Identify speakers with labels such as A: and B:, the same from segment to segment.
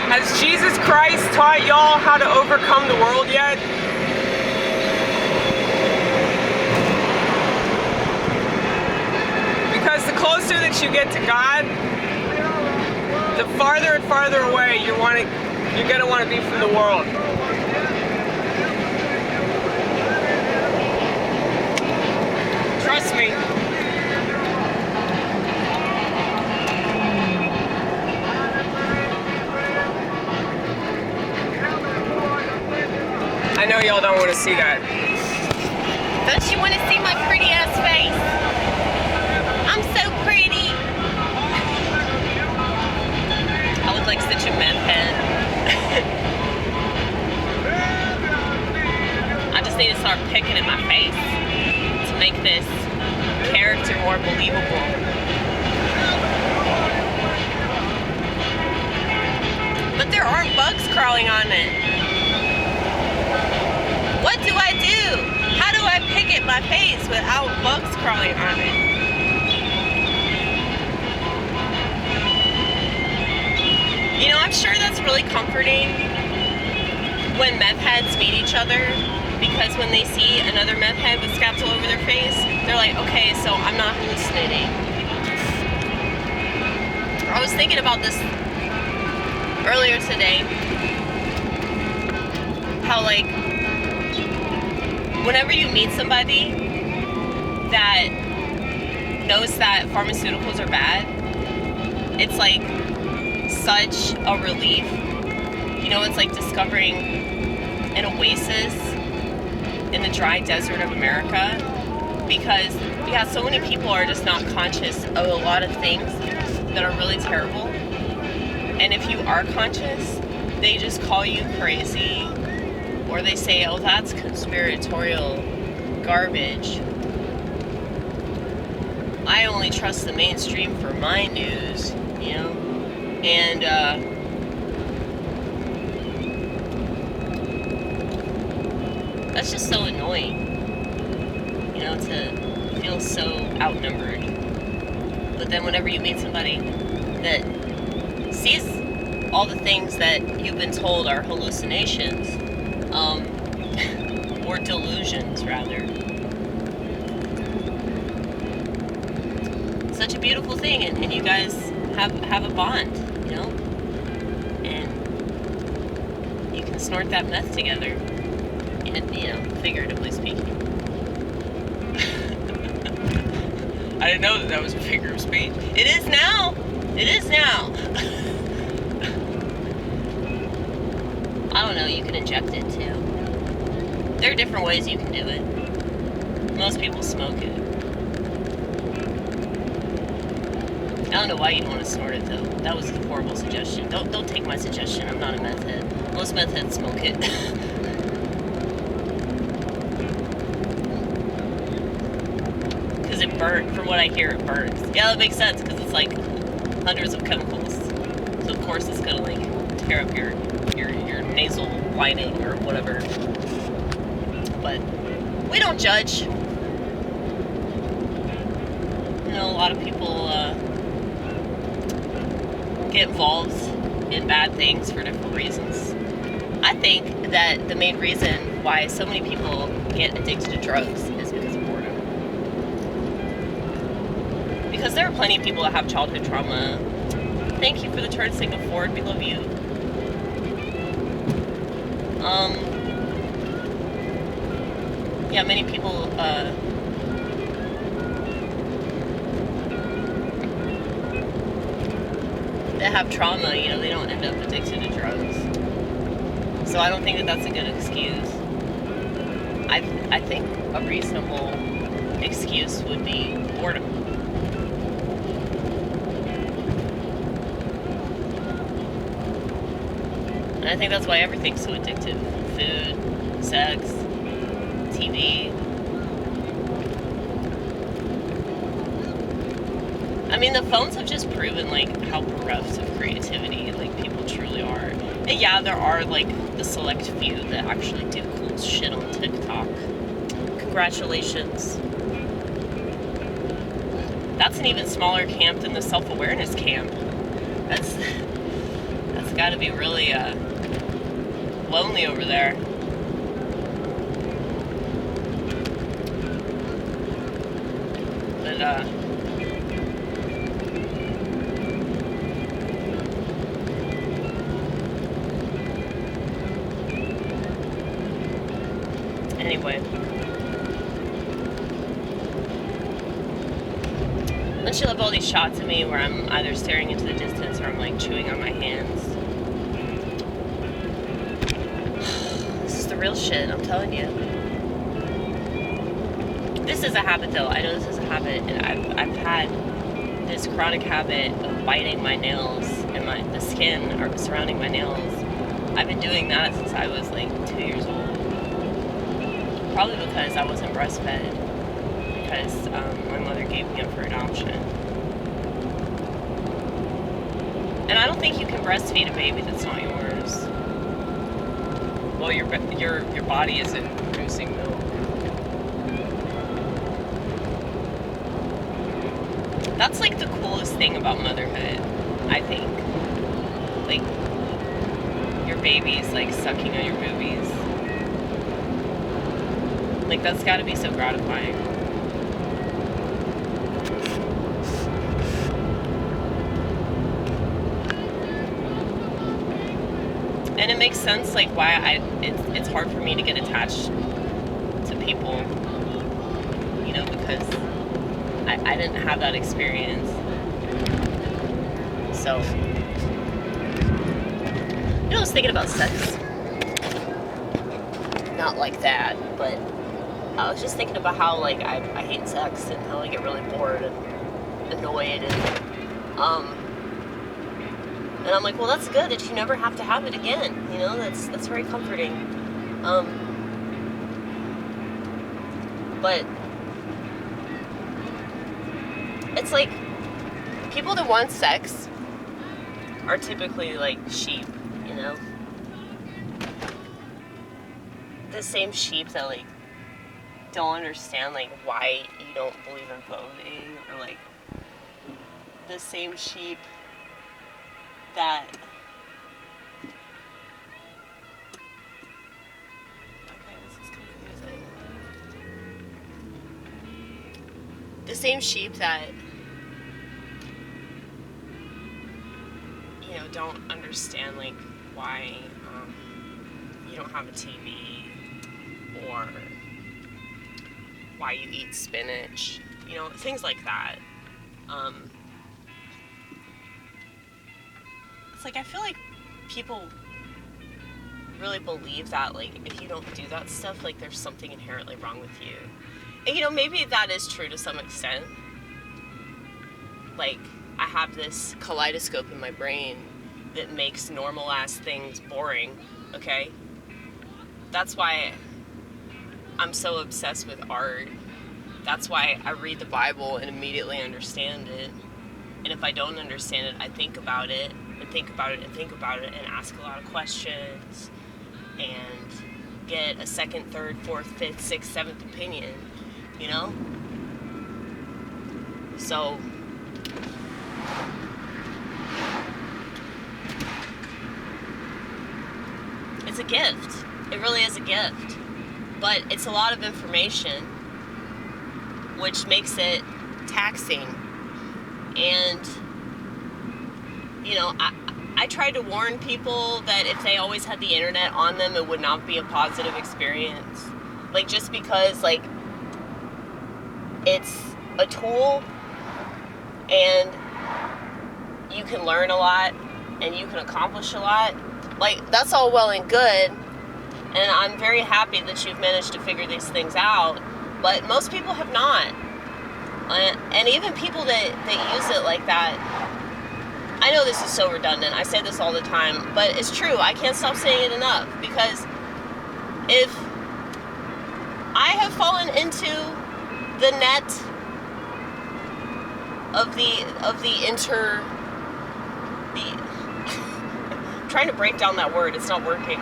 A: Has Jesus Christ taught y'all how to overcome the world yet? Because the closer that you get to God, the farther and farther away you're gonna want to be from the world. Trust me. I know y'all don't want to see that.
B: Don't you want to see my pretty ass face? I'm so pretty. I look like such a meth head. I just need to start picking at my face to make this character more believable. But there aren't bugs crawling on it. What do I do? How do I pick at my face without bugs crawling on it? You know, I'm sure that's really comforting when meth heads meet each other, because when they see another meth head with scabs all over their face, they're like, okay, so I'm not hallucinating. I was thinking about this earlier today, how like, whenever you meet somebody that knows that pharmaceuticals are bad, it's like such a relief. You know, it's like discovering an oasis in the dry desert of America, because so many people are just not conscious of a lot of things that are really terrible. And if you are conscious, they just call you crazy. Or they say, oh, that's conspiratorial garbage. I only trust the mainstream for my news, you know? And, that's just so annoying, you know, to feel so outnumbered. But then whenever you meet somebody that sees all the things that you've been told are hallucinations, or delusions, rather. Such a beautiful thing, and you guys have a bond, you know? And you can snort that meth together, and, you know, figuratively speaking. I didn't know that was a figure of speech. It is now! It is now! I don't know, you can inject it too. There are different ways you can do it. Most people smoke it. I don't know why you don't want to snort it though. That was a horrible suggestion. Don't take my suggestion. I'm not a meth head. Most meth heads smoke it. Because it burns. From what I hear, it burns. Yeah, that makes sense because it's like hundreds of chemicals. So of course it's gonna like tear up your nasal lining or whatever. But we don't judge. You know, a lot of people get involved in bad things for different reasons. I think that the main reason why so many people get addicted to drugs is because of boredom. Because there are plenty of people that have childhood trauma. Thank you for the turn signal, Ford. We love you. Yeah, many people, that have trauma, you know, they don't end up addicted to drugs. So I don't think that that's a good excuse. I think a reasonable excuse would be boredom. And I think that's why everything's so addictive. Food, sex, TV. I mean, the phones have just proven, like, how bereft of creativity, like, people truly are. And yeah, there are, like, the select few that actually do cool shit on TikTok. Congratulations. That's an even smaller camp than the self-awareness camp. That's gotta be really lonely over there. But anyway. Don't you love all these shots of me where I'm either staring into the distance or I'm like chewing on my hands? This is the real shit, I'm telling you. This is a habit though. I know this is a habit, and I've had this chronic habit of biting my nails and the skin surrounding my nails. I've been doing that since I was like 2 years old. Probably because I wasn't breastfed. Because my mother gave me up for adoption. And I don't think you can breastfeed a baby that's not yours. Well, your body isn't producing milk. That's like the coolest thing about motherhood, I think. Like, your baby's like sucking on your boobies. Like, that's gotta be so gratifying. And it makes sense, like, why it's hard for me to get attached to people, you know, because I didn't have that experience. So, you know, I was thinking about sex. Not like that, but I was just thinking about how, like, I hate sex and how I get really bored and annoyed and I'm like, well, that's good that you never have to have it again. You know, that's very comforting. But it's like people that want sex are typically like sheep, you know? The same sheep that like don't understand like why you don't believe in voting, or like the same sheep that the same sheep that, you know, don't understand like why you don't have a TV, or why you eat spinach, you know, things like that. It's like, I feel like people really believe that, like, if you don't do that stuff, like, there's something inherently wrong with you. And, you know, maybe that is true to some extent. Like, I have this kaleidoscope in my brain that makes normal-ass things boring, okay? That's why I'm so obsessed with art. That's why I read the Bible and immediately understand it. And if I don't understand it, I think about it, and think about it, and think about it, and ask a lot of questions, and get a second, third, fourth, fifth, sixth, seventh opinion, you know? So, it's a gift. It really is a gift. But it's a lot of information, which makes it taxing. And, you know, I tried to warn people that if they always had the internet on them, it would not be a positive experience. Like, just because, like, it's a tool and you can learn a lot and you can accomplish a lot. Like, that's all well and good. And I'm very happy that you've managed to figure these things out. But most people have not. And even people that use it like that, I know this is so redundant, I say this all the time, but it's true, I can't stop saying it enough, because if I have fallen into the net of the I'm trying to break down that word, it's not working,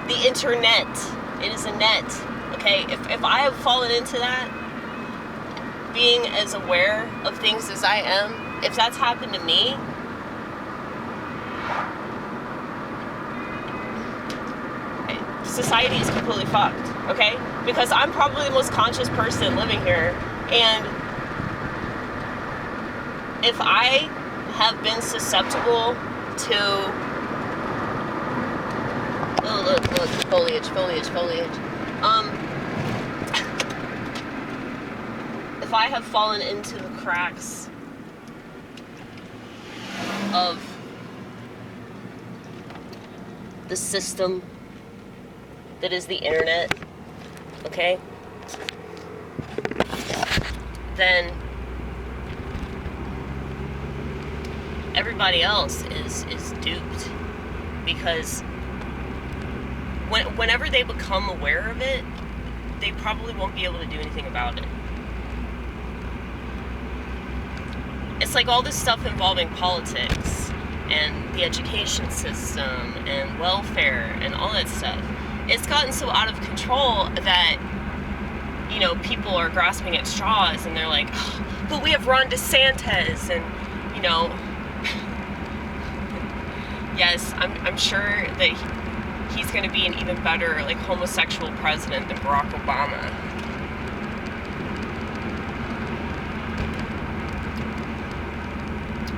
B: the internet, it is a net, okay, if I have fallen into that, being as aware of things as I am, if that's happened to me, society is completely fucked, okay? Because I'm probably the most conscious person living here, and if I have been susceptible to, oh look, foliage. If I have fallen into the cracks of the system that is the internet, okay, then everybody else is duped, because whenever they become aware of it, they probably won't be able to do anything about it. It's like all this stuff involving politics and the education system and welfare and all that stuff. It's gotten so out of control that, you know, people are grasping at straws, and they're like, oh, but we have Ron DeSantis, and, you know, yes, I'm sure that he's going to be an even better, like, homosexual president than Barack Obama.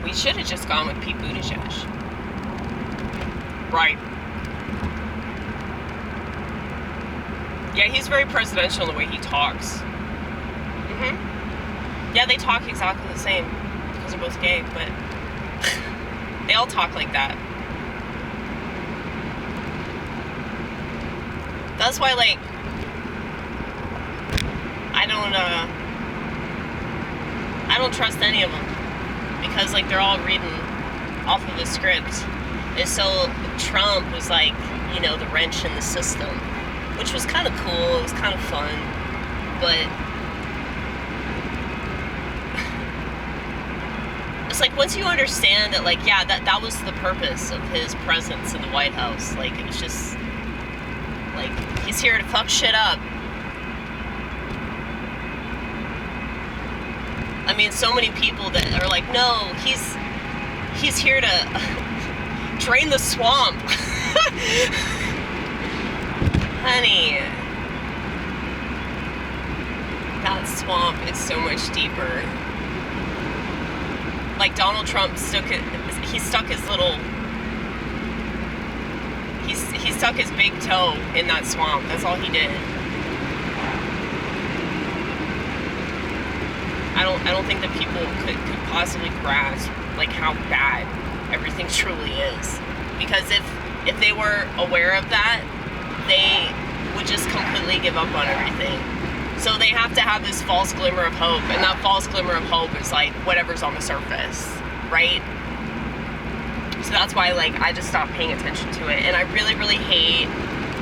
B: We should have just gone with Pete Buttigieg. Right. Yeah, he's very presidential in the way he talks. Yeah, they talk exactly the same because they're both gay, but they all talk like that. That's why, like, I don't trust any of them, because, like, they're all reading off of a script. And so Trump was like, you know, the wrench in the system, which was kind of cool. It was kind of fun, but it's like, once you understand that, like, yeah, that was the purpose of his presence in the White House. Like, it was just like, he's here to fuck shit up. I mean, so many people that are like, no, he's here to drain the swamp. Honey, that swamp is so much deeper. Like, Donald Trump stuck his big toe in that swamp. That's all he did. I don't think that people could possibly grasp, like, how bad everything truly is. Because if they were aware of that, they would just completely give up on everything. So they have to have this false glimmer of hope, and that false glimmer of hope is, like, whatever's on the surface, right? So that's why, like, I just stopped paying attention to it. And I really, really hate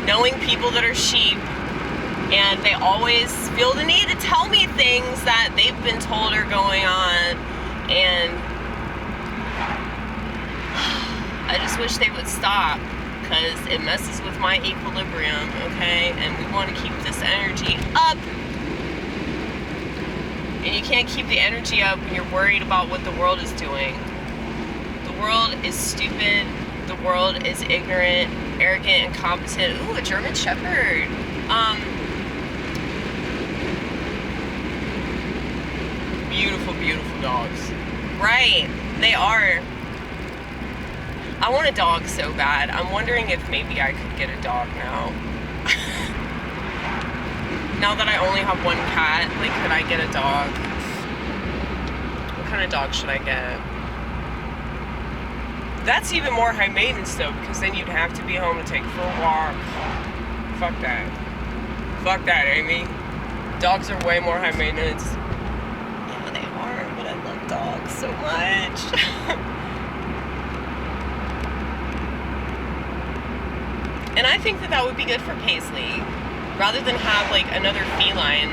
B: knowing people that are sheep, and they always feel the need to tell me things that they've been told are going on, and I just wish they would stop, because it messes with my equilibrium, okay? And we want to keep this energy up. And you can't keep the energy up when you're worried about what the world is doing. The world is stupid. The world is ignorant, arrogant, incompetent. Ooh, a German Shepherd. Beautiful, beautiful dogs. Right, they are. I want a dog so bad. I'm wondering if maybe I could get a dog now. Now that I only have one cat, like, could I get a dog? What kind of dog should I get? That's even more high maintenance, though, because then you'd have to be home to take for a walk. Fuck that. Fuck that, Amy. Dogs are way more high maintenance. Yeah, they are, but I love dogs so much. And I think that would be good for Paisley, rather than have, like, another feline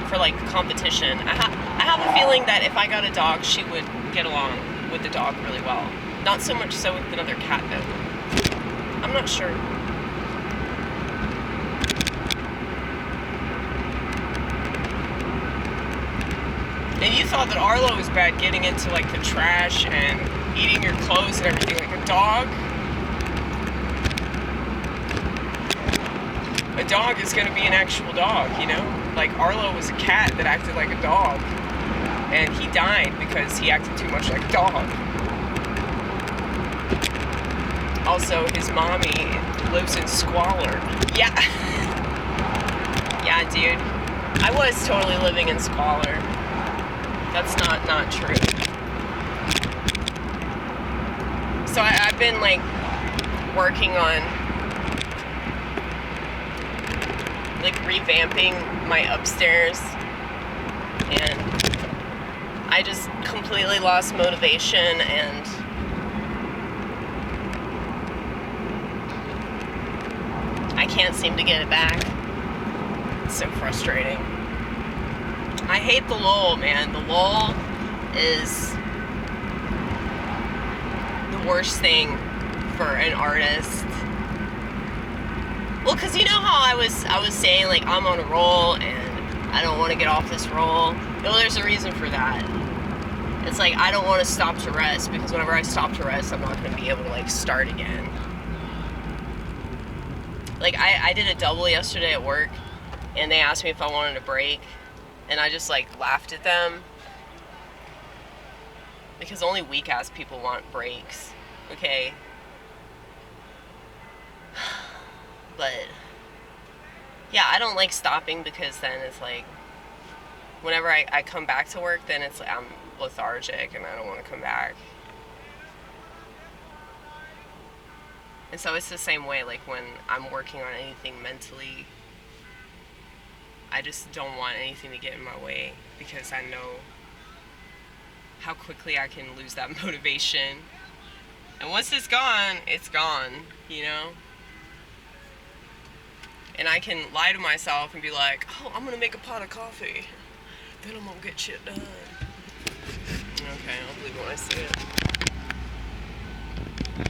B: for, like, competition. I have a feeling that if I got a dog, she would get along with the dog really well. Not so much so with another cat, though. I'm not sure. And you thought that Arlo was bad, getting into, like, the trash and eating your clothes and everything. Like, a dog
A: a dog is going to be an actual dog, you know? Like, Arlo was a cat that acted like a dog. And he died because he acted too much like a dog. Also, his mommy lives in squalor. Yeah. Yeah, dude. I was totally living in squalor. That's not true. So I've been, like, working on, like, revamping my upstairs, and I just completely lost motivation, and I can't seem to get it back. It's so frustrating. I hate the lull, man. The lull is the worst thing for an artist. Well, because you know how I was saying, like, I'm on a roll and I don't want to get off this roll. No, there's a reason for that. It's like, I don't want to stop to rest, because whenever I stop to rest, I'm not going to be able to, like, start again. Like, I did a double yesterday at work, and they asked me if I wanted a break, and I just, like, laughed at them, because only weak-ass people want breaks, okay? But, yeah, I don't like stopping, because then it's like, whenever I come back to work, then it's like I'm lethargic and I don't want to come back. And so it's the same way, like, when I'm working on anything mentally, I just don't want anything to get in my way, because I know how quickly I can lose that motivation. And once it's gone, you know? And I can lie to myself and be like, oh, I'm gonna make a pot of coffee. Then I'm gonna get shit done. Okay, I'll believe it when I see it.